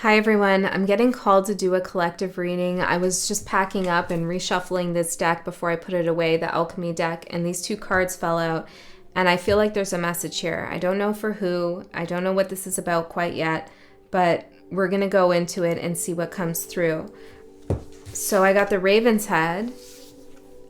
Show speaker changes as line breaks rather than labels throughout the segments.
Hi everyone, I'm getting called to do a collective reading. I was just packing up and reshuffling this deck before I put it away, the Alchemy deck, and these two cards fell out, and I feel like there's a message here. I don't know for who, I don't know what this is about quite yet, but we're going to go into it and see what comes through. So I got the Raven's Head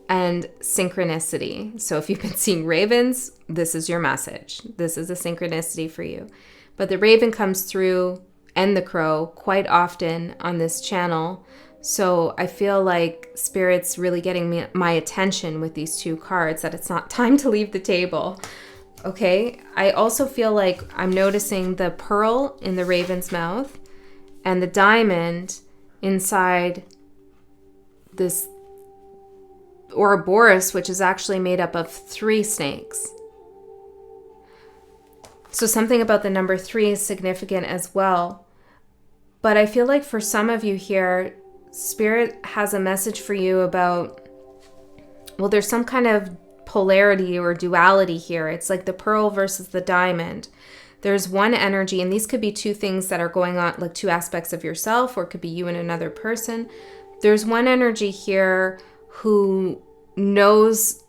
and Synchronicity. So if you've been seeing ravens, this is your message. This is a synchronicity for you. But the raven comes through and the crow quite often on this channel. So I feel like Spirit's really getting my attention with these two cards, that it's not time to leave the table. Okay, I also feel like I'm noticing the pearl in the raven's mouth and the diamond inside this Ouroboros, which is actually made up of 3 snakes. So something about the number 3 is significant as well. But I feel like for some of you here, Spirit has a message for you about, well, there's some kind of polarity or duality here. It's like the pearl versus the diamond. There's one energy, and these could be 2 things that are going on, like 2 aspects of yourself, or it could be you and another person. There's one energy here who knows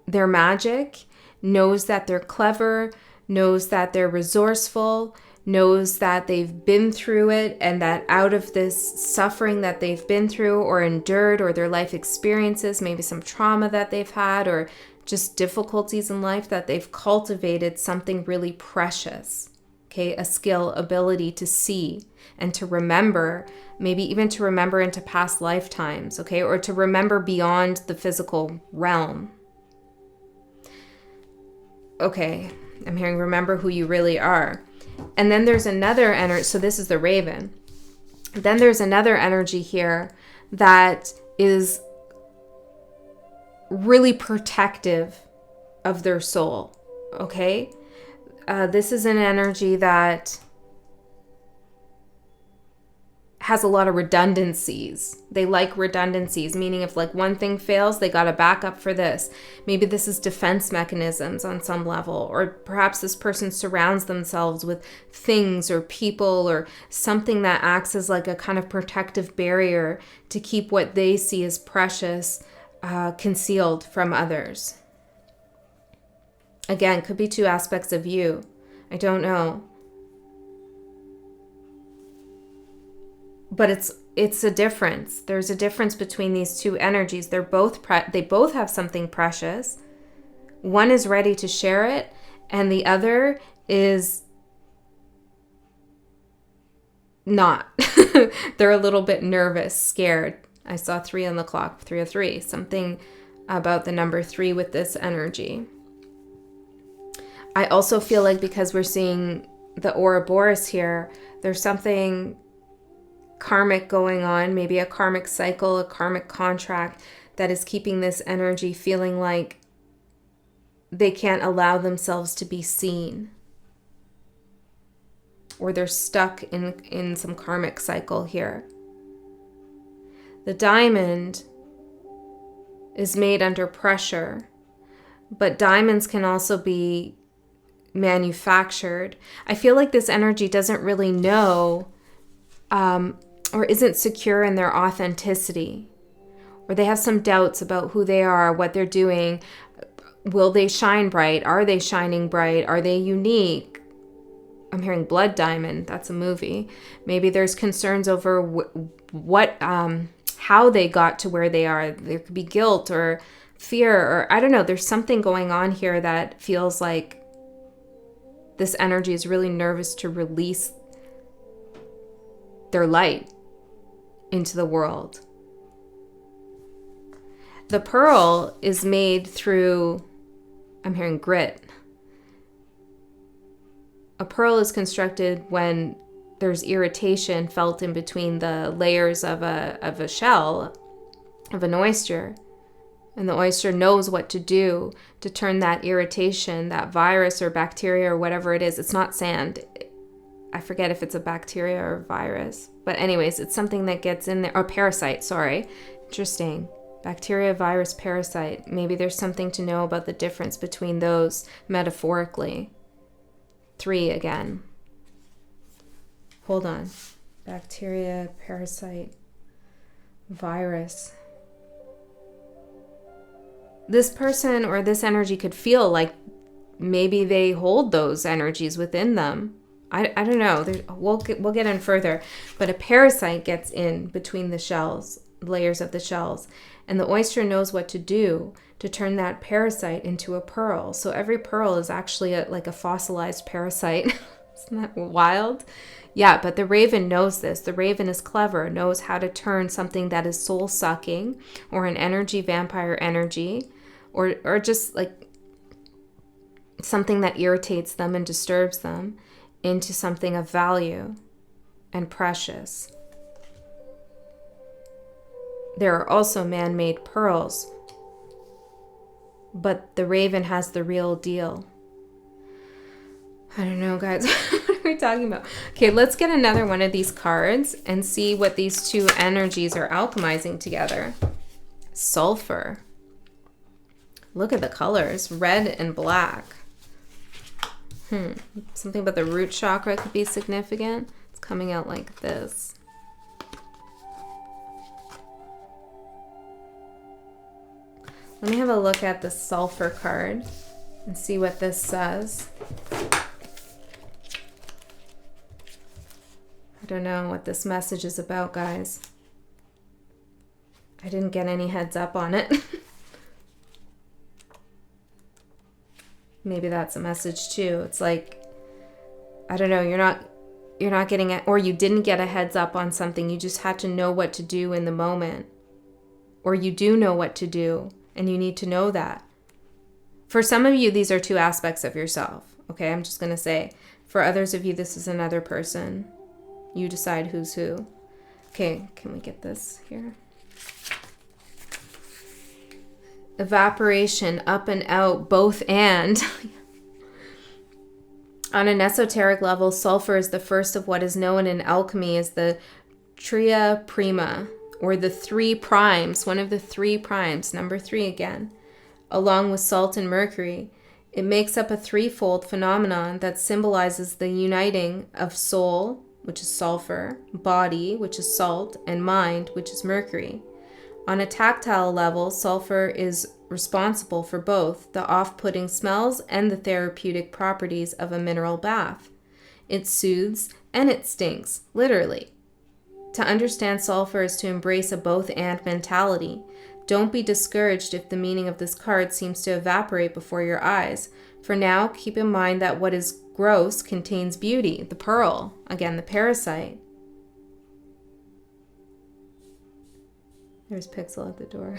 their magic, knows that they're clever, knows that they're resourceful, knows that they've been through it, and that out of this suffering that they've been through or endured, or their life experiences, maybe some trauma that they've had, or just difficulties in life, that they've cultivated something really precious. Okay, a skill, ability to see and to remember, maybe even to remember into past lifetimes, okay, or to remember beyond the physical realm. Okay, I'm hearing remember who you really are. And then there's another energy, so this is the raven. Then there's another energy here that is really protective of their soul, okay? This is an energy that has a lot of redundancies. They like redundancies, meaning if like one thing fails, they got a backup for this. Maybe this is defense mechanisms on some level, or perhaps this person surrounds themselves with things or people or something that acts as like a kind of protective barrier to keep what they see as precious concealed from others. Again, could be 2 aspects of you. I don't know. But it's a difference. There's a difference between these 2 energies. They both have something precious. One is ready to share it, and the other is not. They're a little bit nervous, scared. I saw 3 on the clock, 303. Something about the number 3 with this energy. I also feel like because we're seeing the Ouroboros here, there's something karmic going on, maybe a karmic cycle, a karmic contract that is keeping this energy feeling like they can't allow themselves to be seen, or they're stuck in some karmic cycle here. The diamond is made under pressure, but diamonds can also be manufactured. I feel like this energy doesn't really know or isn't secure in their authenticity, or they have some doubts about who they are, what they're doing. Will they shine bright? Are they shining bright? Are they unique? I'm hearing Blood Diamond. That's a movie. Maybe there's concerns over how they got to where they are. There could be guilt or fear, or I don't know. There's something going on here that feels like this energy is really nervous to release their light into the world. The pearl is made through, I'm hearing grit. A pearl is constructed when there's irritation felt in between the layers of a shell, of an oyster. And the oyster knows what to do to turn that irritation, that virus or bacteria or whatever it is. It's not sand. I forget if it's a bacteria or a virus. But anyways, it's something that gets in there. Or parasite, sorry. Interesting. Bacteria, virus, parasite. Maybe there's something to know about the difference between those metaphorically. 3 again. Hold on. bacteria, parasite, virus. This person or this energy could feel like maybe they hold those energies within them. I don't know. We'll get in further. But a parasite gets in between the shells, layers of the shells. And the oyster knows what to do to turn that parasite into a pearl. So every pearl is actually like a fossilized parasite. Isn't that wild? Yeah, but the raven knows this. The raven is clever, knows how to turn something that is soul-sucking or an energy, vampire energy, or just like something that irritates them and disturbs them into something of value and precious. There are also man-made pearls, but the raven has the real deal. I don't know, guys. What are we talking about? Okay, let's get another one of these cards and see what these two energies are alchemizing together. Sulfur. Look at the colors, red and black. Something about the root chakra could be significant. It's coming out like this. Let me have a look at the sulfur card and see what this says. I don't know what this message is about, guys. I didn't get any heads up on it. Maybe that's a message too. It's like, I don't know, you're not getting it, or you didn't get a heads up on something. You just had to know what to do in the moment. Or you do know what to do, and you need to know that. For some of you, these are two aspects of yourself. Okay, I'm just going to say. For others of you, this is another person. You decide who's who. Okay, can we get this here? Evaporation, up and out, both and. On an esoteric level, sulfur is the first of what is known in alchemy as the tria prima, or the three primes, one of the three primes, number 3 again, along with salt and mercury. It makes up a threefold phenomenon that symbolizes the uniting of soul, which is sulfur, body, which is salt, and mind, which is mercury. On a tactile level, sulfur is responsible for both the off-putting smells and the therapeutic properties of a mineral bath. It soothes and it stinks, literally. To understand sulfur is to embrace a both-and mentality. Don't be discouraged if the meaning of this card seems to evaporate before your eyes. For now, keep in mind that what is gross contains beauty, the pearl, again, the parasite. There's Pixel at the door.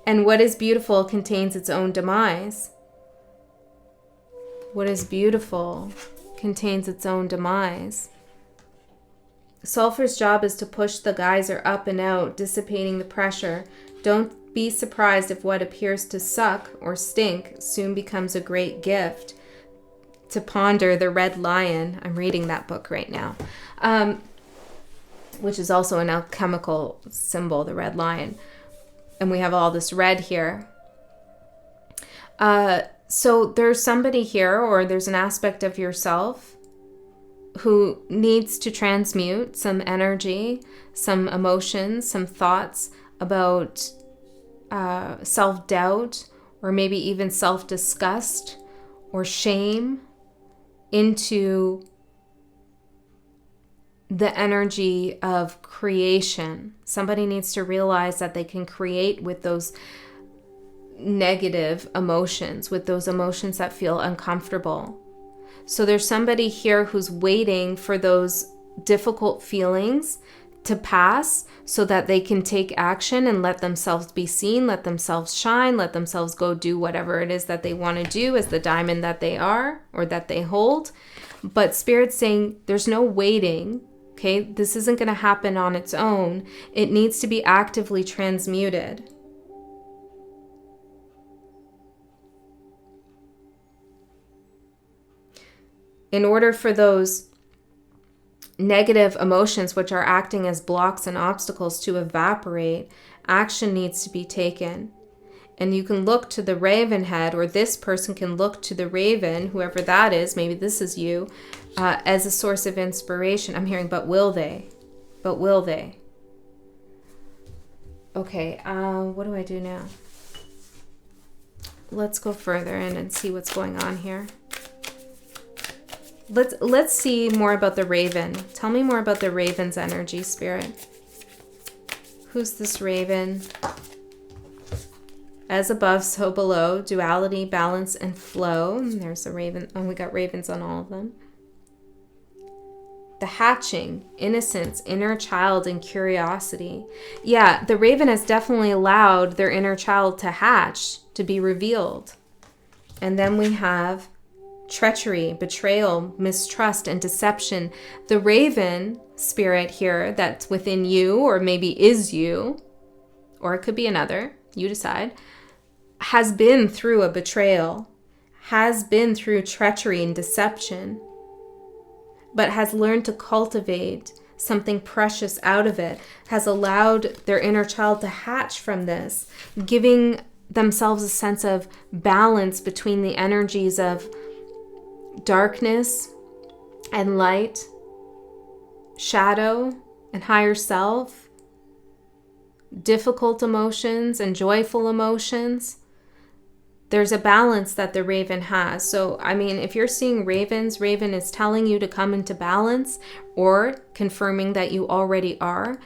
And what is beautiful contains its own demise. What is beautiful contains its own demise. Sulfur's job is to push the geyser up and out, dissipating the pressure. Don't be surprised if what appears to suck or stink soon becomes a great gift. To ponder the red lion. I'm reading that book right now. Which is also an alchemical symbol, the red lion. And we have all this red here. So there's somebody here, or there's an aspect of yourself who needs to transmute some energy, some emotions, some thoughts about self-doubt, or maybe even self-disgust or shame into the energy of creation. Somebody needs to realize that they can create with those negative emotions, with those emotions that feel uncomfortable. So there's somebody here who's waiting for those difficult feelings to pass so that they can take action and let themselves be seen, let themselves shine, let themselves go do whatever it is that they want to do as the diamond that they are or that they hold. But Spirit's saying there's no waiting. Okay, this isn't going to happen on its own. It needs to be actively transmuted. In order for those negative emotions, which are acting as blocks and obstacles, to evaporate, action needs to be taken. And you can look to the raven head, or this person can look to the raven, whoever that is, maybe this is you, as a source of inspiration. I'm hearing, but will they? But will they? Okay, what do I do now? Let's go further in and see what's going on here. Let's see more about the raven. Tell me more about the raven's energy, Spirit. Who's this raven? As above, so below. Duality, balance, and flow. And there's a raven. Oh, we got ravens on all of them. The hatching, innocence, inner child, and curiosity. Yeah, the raven has definitely allowed their inner child to hatch, to be revealed. And then we have treachery, betrayal, mistrust, and deception. The raven spirit here that's within you, or maybe is you, or it could be another, you decide, has been through a betrayal, has been through treachery and deception, but has learned to cultivate something precious out of it, has allowed their inner child to hatch from this, giving themselves a sense of balance between the energies of darkness and light, shadow and higher self, difficult emotions and joyful emotions. There's a balance that the raven has. So, I mean, if you're seeing ravens, raven is telling you to come into balance or confirming that you already are.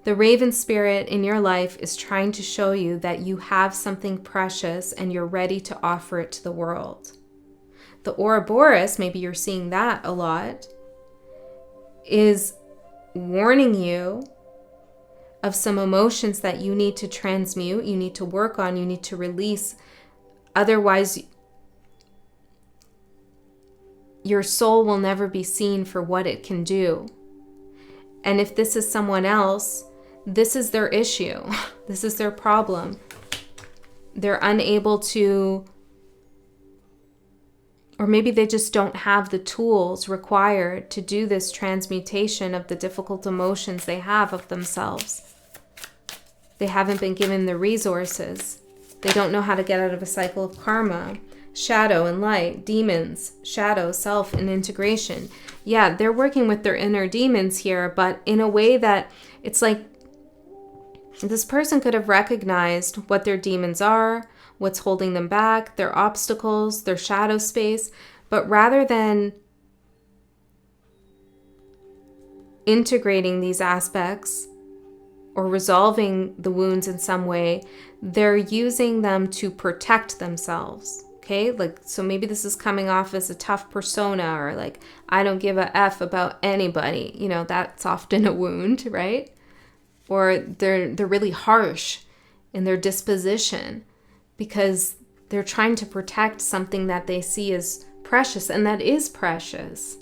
The raven spirit in your life is trying to show you that you have something precious and you're ready to offer it to the world. The Ouroboros, maybe you're seeing that a lot, is warning you of some emotions that you need to transmute, you need to work on, you need to release. Otherwise, your soul will never be seen for what it can do. And if this is someone else, this is their issue. This is their problem. They're unable to, or maybe they just don't have the tools required to do this transmutation of the difficult emotions they have of themselves. They haven't been given the resources. They don't know how to get out of a cycle of karma, shadow and light, demons, shadow, self, and integration. Yeah, they're working with their inner demons here, but in a way that it's like this person could have recognized what their demons are, what's holding them back, their obstacles, their shadow space, but rather than integrating these aspects or resolving the wounds in some way, they're using them to protect themselves. Okay, like, so maybe this is coming off as a tough persona, or like, I don't give a F about anybody. You know, that's often a wound, right? Or they're really harsh in their disposition because they're trying to protect something that they see as precious, and that is precious.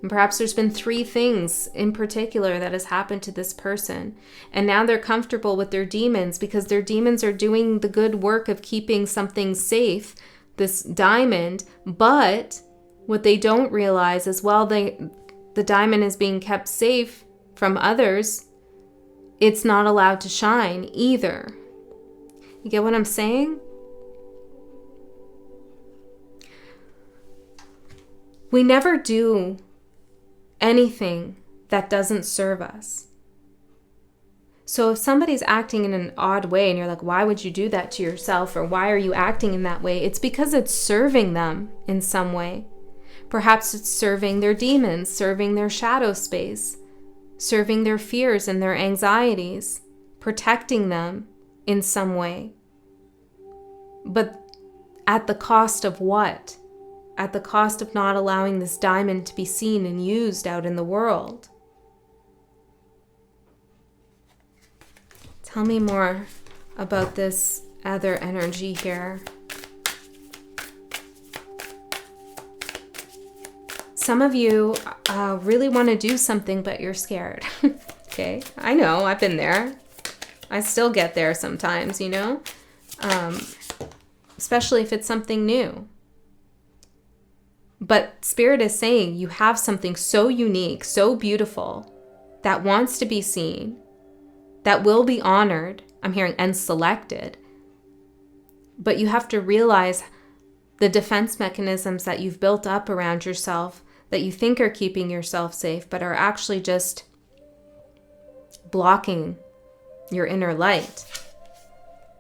And perhaps there's been 3 things in particular that has happened to this person. And now they're comfortable with their demons because their demons are doing the good work of keeping something safe, this diamond. But what they don't realize is while the diamond is being kept safe from others, it's not allowed to shine either. You get what I'm saying? We never do anything that doesn't serve us. So if somebody's acting in an odd way and you're like, why would you do that to yourself? Or why are you acting in that way? It's because it's serving them in some way. Perhaps it's serving their demons, serving their shadow space, serving their fears and their anxieties, protecting them in some way. But at the cost of what? At the cost of not allowing this diamond to be seen and used out in the world. Tell me more about this other energy here. Some of you really want to do something, but you're scared. Okay, I know, I've been there. I still get there sometimes, you know, especially if it's something new. But Spirit is saying you have something so unique, so beautiful, that wants to be seen, that will be honored, I'm hearing, and selected. But you have to realize the defense mechanisms that you've built up around yourself that you think are keeping yourself safe, but are actually just blocking your inner light.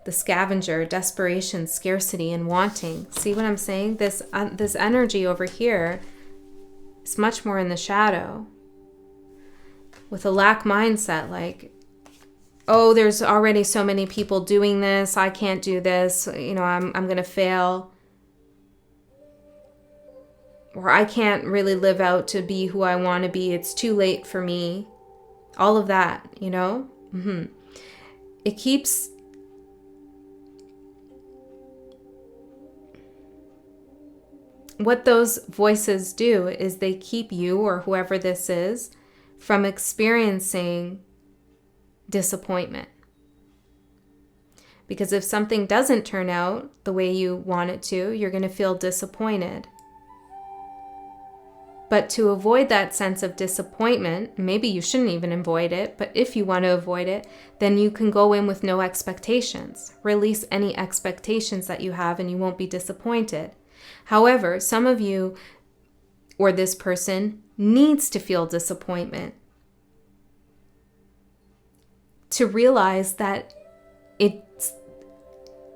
The scavenger, desperation, scarcity, and wanting. See what I'm saying? This energy over here is much more in the shadow. With a lack mindset, like, oh, there's already so many people doing this. I can't do this. You know, I'm going to fail. Or I can't really live out to be who I want to be. It's too late for me. All of that, you know? It keeps... What those voices do is they keep you, or whoever this is, from experiencing disappointment. Because if something doesn't turn out the way you want it to, you're going to feel disappointed. But to avoid that sense of disappointment, maybe you shouldn't even avoid it, but if you want to avoid it, then you can go in with no expectations. Release any expectations that you have and you won't be disappointed. However, some of you, or this person, needs to feel disappointment to realize that it's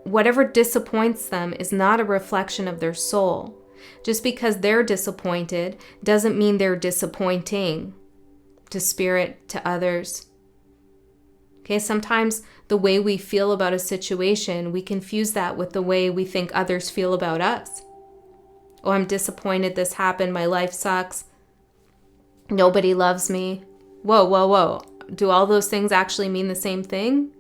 whatever disappoints them is not a reflection of their soul. Just because they're disappointed doesn't mean they're disappointing to spirit, to others. Okay, sometimes the way we feel about a situation, we confuse that with the way we think others feel about us. Oh, I'm disappointed this happened. My life sucks. Nobody loves me. Whoa, whoa, whoa. Do all those things actually mean the same thing?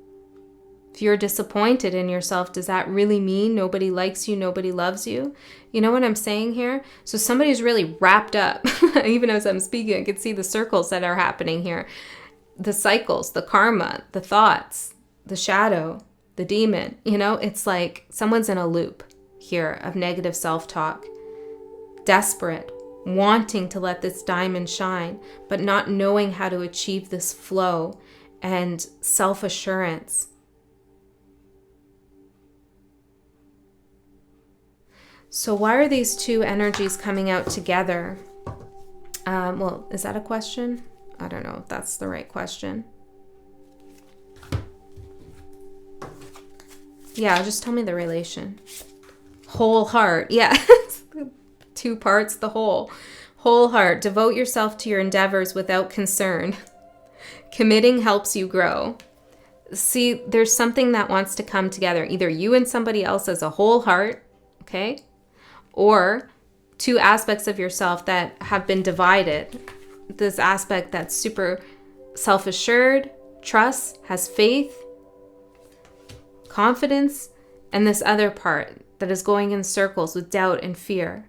If you're disappointed in yourself, does that really mean nobody likes you, nobody loves you? You know what I'm saying here? So somebody's really wrapped up. Even as I'm speaking, I can see the circles that are happening here. The cycles, the karma, the thoughts, the shadow, the demon. You know, it's like someone's in a loop here of negative self-talk. Desperate, wanting to let this diamond shine, but not knowing how to achieve this flow and self-assurance. So why are these two energies coming out together? Well, is that a question? I don't know if that's the right question. Yeah, just tell me the relation. Whole heart. Yeah. 2 parts, the whole. Whole heart. Devote yourself to your endeavors without concern. Committing helps you grow. See, there's something that wants to come together. Either you and somebody else as a whole heart, okay? Or 2 aspects of yourself that have been divided. This aspect that's super self-assured, trusts, has faith, confidence, and this other part that is going in circles with doubt and fear.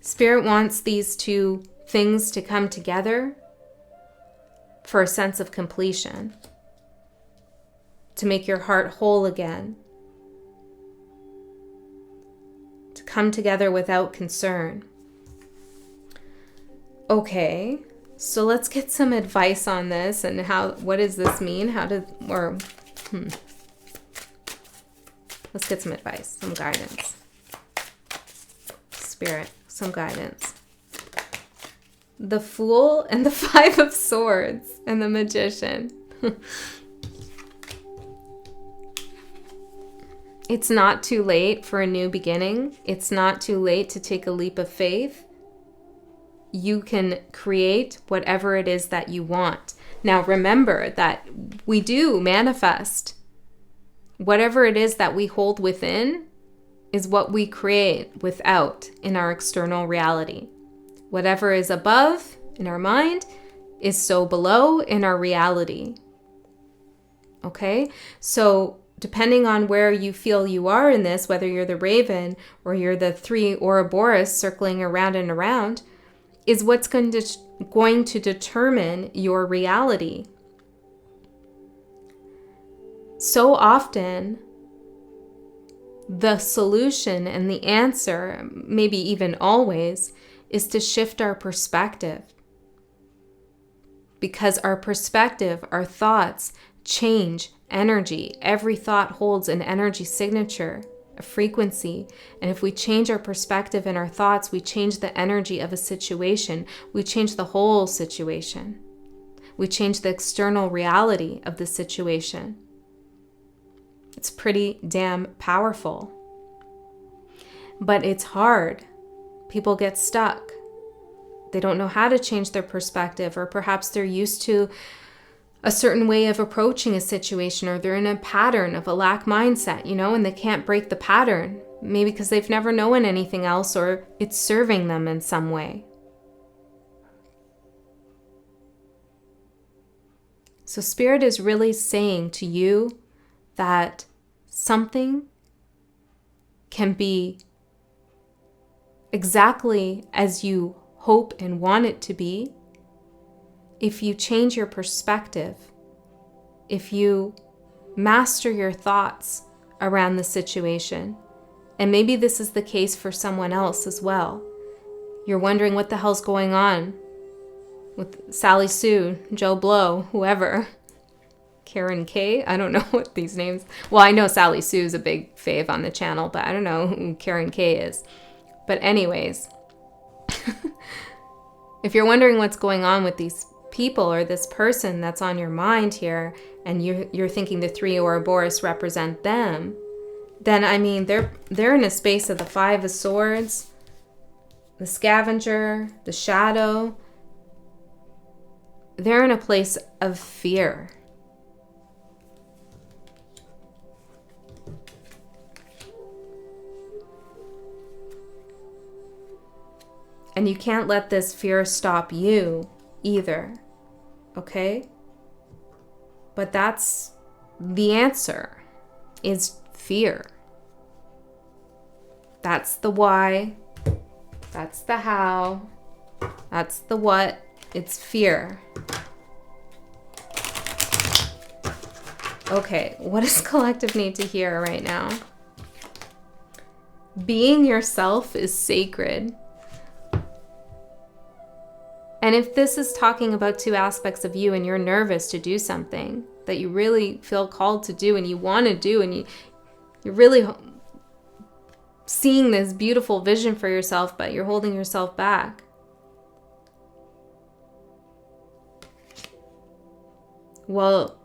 Spirit wants these 2 things to come together for a sense of completion, to make your heart whole again, to come together without concern. Okay, so let's get some advice on this and what does this mean? Let's get some advice, some guidance. Spirit, some guidance. The Fool and the 5 of Swords and the Magician. It's not too late for a new beginning. It's not too late to take a leap of faith. You can create whatever it is that you want. Now remember that we do manifest. Whatever it is that we hold within is what we create without in our external reality. Whatever is above in our mind is so below in our reality. Okay? So depending on where you feel you are in this, whether you're the Raven or you're the 3 Ouroboros circling around and around, is what's going to determine your reality. So often, the solution and the answer, maybe even always, is to shift our perspective. Because our perspective, our thoughts change energy. Every thought holds an energy signature, a frequency. And if we change our perspective and our thoughts, we change the energy of a situation. We change the whole situation. We change the external reality of the situation. It's pretty damn powerful. But it's hard. People get stuck. They don't know how to change their perspective, or perhaps they're used to a certain way of approaching a situation, or they're in a pattern of a lack mindset, and they can't break the pattern. Maybe because they've never known anything else, or it's serving them in some way. So Spirit is really saying to you that something can be exactly as you hope and want it to be if you change your perspective, if you master your thoughts around the situation. And maybe this is the case for someone else as well. You're wondering what the hell's going on with Sally Sue, Joe Blow, whoever. Karen K. I don't know what these names. Well, I know Sally Sue's a big fave on the channel, but I don't know who Karen K is. But anyways, if you're wondering what's going on with these people or this person that's on your mind here, and you're thinking the 3 Ouroboros represent them, then I mean they're in a space of the 5 of Swords, the Scavenger, the Shadow. They're in a place of fear. And you can't let this fear stop you either, okay? But that's the answer, is fear. That's the why, that's the how, that's the what, it's fear. Okay, what does collective need to hear right now? Being yourself is sacred. And if this is talking about 2 aspects of you and you're nervous to do something that you really feel called to do and you want to do, and you're really seeing this beautiful vision for yourself, but you're holding yourself back. Well,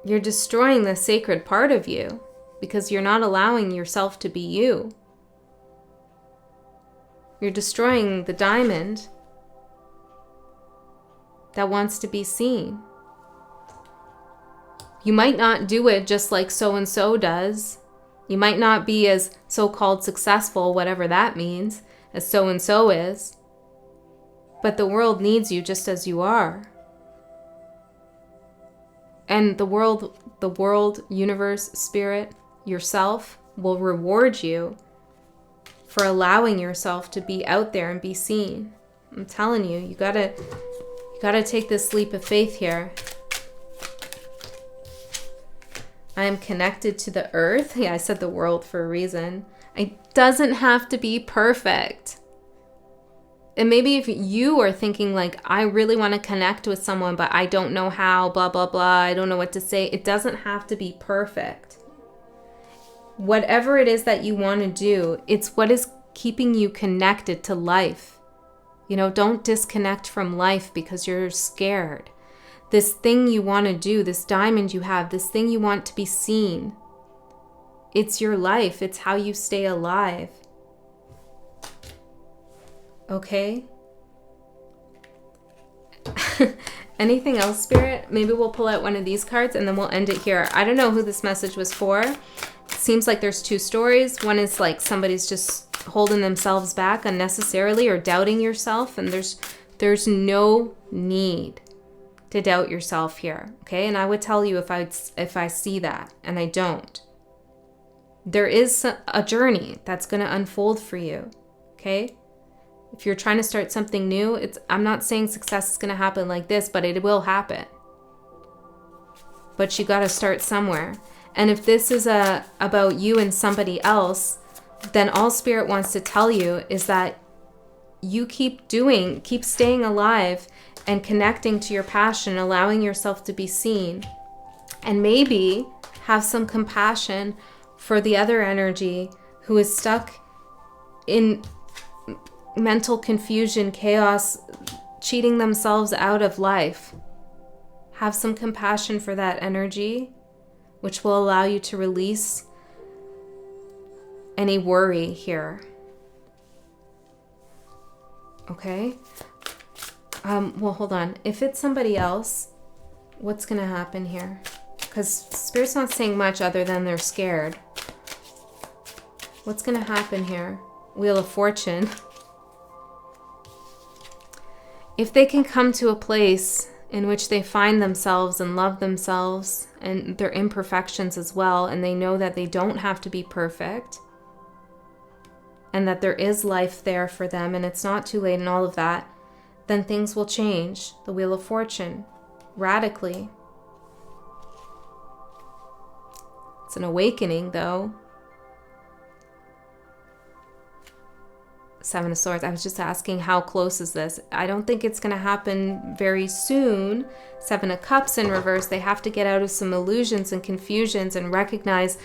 you're destroying the sacred part of you because you're not allowing yourself to be you. You're destroying the diamond that wants to be seen. You might not do it just like so-and-so does. You might not be as so-called successful, whatever that means, as so-and-so is. But the world needs you just as you are. And the world, universe, spirit, yourself will reward you for allowing yourself to be out there and be seen. I'm telling you, you gotta take this leap of faith here. I am connected to the earth. Yeah, I said the world for a reason. It doesn't have to be perfect. And maybe if you are thinking like, I really want to connect with someone, but I don't know how, blah, blah, blah, I don't know what to say. It doesn't have to be perfect. Whatever it is that you want to do, it's what is keeping you connected to life. Don't disconnect from life because you're scared. This thing you want to do, this diamond you have, this thing you want to be seen. It's your life. It's how you stay alive. Okay? Anything else, Spirit? Maybe we'll pull out one of these cards and then we'll end it here. I don't know who this message was for. Seems like there's 2 stories. One is like somebody's just holding themselves back unnecessarily or doubting yourself, and there's no need to doubt yourself here, okay? And I would tell you if I see that, and I don't. There is a journey that's going to unfold for you, okay? If you're trying to start something new, I'm not saying success is going to happen like this, but it will happen. But you got to start somewhere. And if this is about you and somebody else, then all Spirit wants to tell you is that you keep staying alive and connecting to your passion, allowing yourself to be seen. And maybe have some compassion for the other energy who is stuck in mental confusion, chaos, cheating themselves out of life. Have some compassion for that energy, which will allow you to release any worry here. Okay? Well, hold on. If it's somebody else, what's going to happen here? Because Spirit's not saying much other than they're scared. What's going to happen here? Wheel of Fortune. If they can come to a place in which they find themselves and love themselves and their imperfections as well, and they know that they don't have to be perfect, and that there is life there for them and it's not too late and all of that, then things will change. The Wheel of Fortune, radically. It's an awakening, though. Seven of Swords. I was just asking, how close is this? I don't think it's going to happen very soon. Seven of Cups in reverse. They have to get out of some illusions and confusions and recognize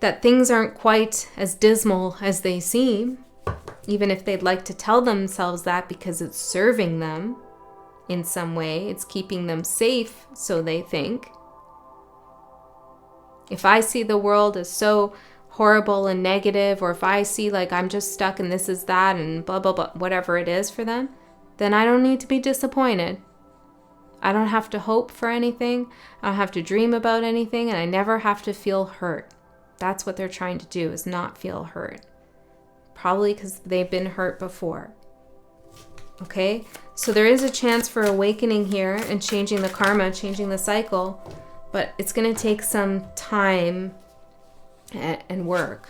that things aren't quite as dismal as they seem, even if they'd like to tell themselves that because it's serving them in some way. It's keeping them safe, so they think. If I see the world as so horrible and negative, or if I see like I'm just stuck and this is that and blah, blah, blah, whatever it is for them, then I don't need to be disappointed. I don't have to hope for anything. I don't have to dream about anything, and I never have to feel hurt. That's what they're trying to do, is not feel hurt. Probably because they've been hurt before. Okay? So there is a chance for awakening here and changing the karma, changing the cycle, but it's going to take some time and work.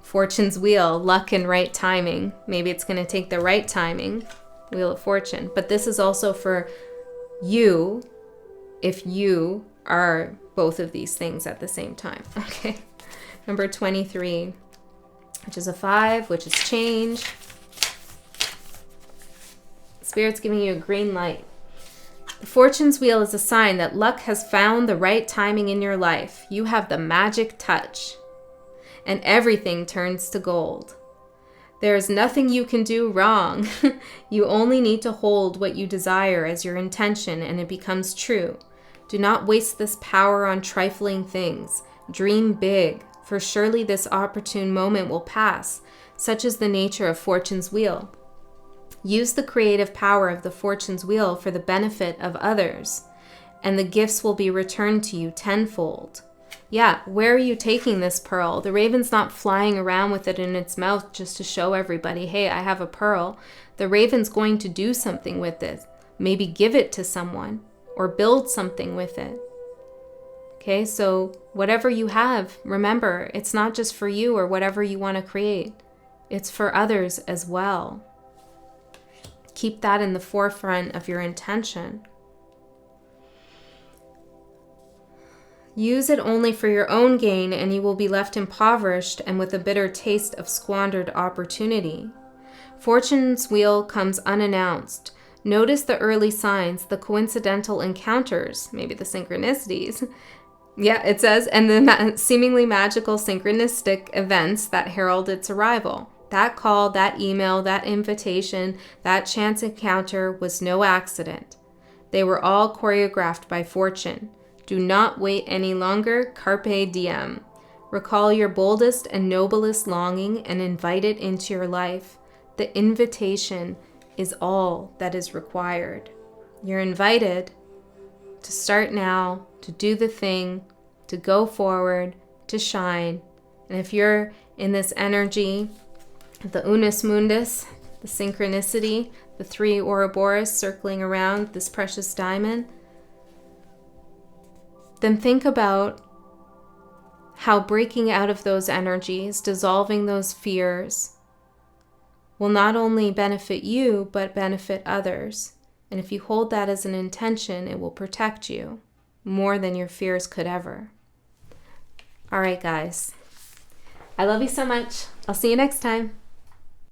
Fortune's wheel, luck and right timing. Maybe it's going to take the right timing, Wheel of Fortune. But this is also for you, if you are both of these things at the same time. Okay. Number 23, which is a 5, which is change. Spirit's giving you a green light. The Fortune's wheel is a sign that luck has found the right timing in your life. You have the magic touch, and everything turns to gold. There is nothing you can do wrong. You only need to hold what you desire as your intention, and it becomes true. Do not waste this power on trifling things. Dream big, for surely this opportune moment will pass. Such is the nature of Fortune's wheel. Use the creative power of the Fortune's wheel for the benefit of others, and the gifts will be returned to you tenfold. Yeah, where are you taking this pearl? The raven's not flying around with it in its mouth just to show everybody, hey, I have a pearl. The raven's going to do something with it. Maybe give it to someone or build something with it. Okay, so whatever you have, remember, it's not just for you or whatever you want to create. It's for others as well. Keep that in the forefront of your intention. Use it only for your own gain, and you will be left impoverished and with a bitter taste of squandered opportunity. Fortune's wheel comes unannounced. Notice the early signs, the coincidental encounters, maybe the synchronicities. Yeah, it says, and the seemingly magical synchronistic events that herald its arrival. That call, that email, that invitation, that chance encounter was no accident. They were all choreographed by Fortune. Do not wait any longer. Carpe diem. Recall your boldest and noblest longing and invite it into your life. The invitation is all that is required. You're invited to start now, to do the thing, to go forward, to shine. And if you're in this energy, the Unus Mundus, the synchronicity, the 3 Ouroboros circling around this precious diamond, then think about how breaking out of those energies, dissolving those fears, will not only benefit you, but benefit others. And if you hold that as an intention, it will protect you more than your fears could ever. All right, guys. I love you so much. I'll see you next time.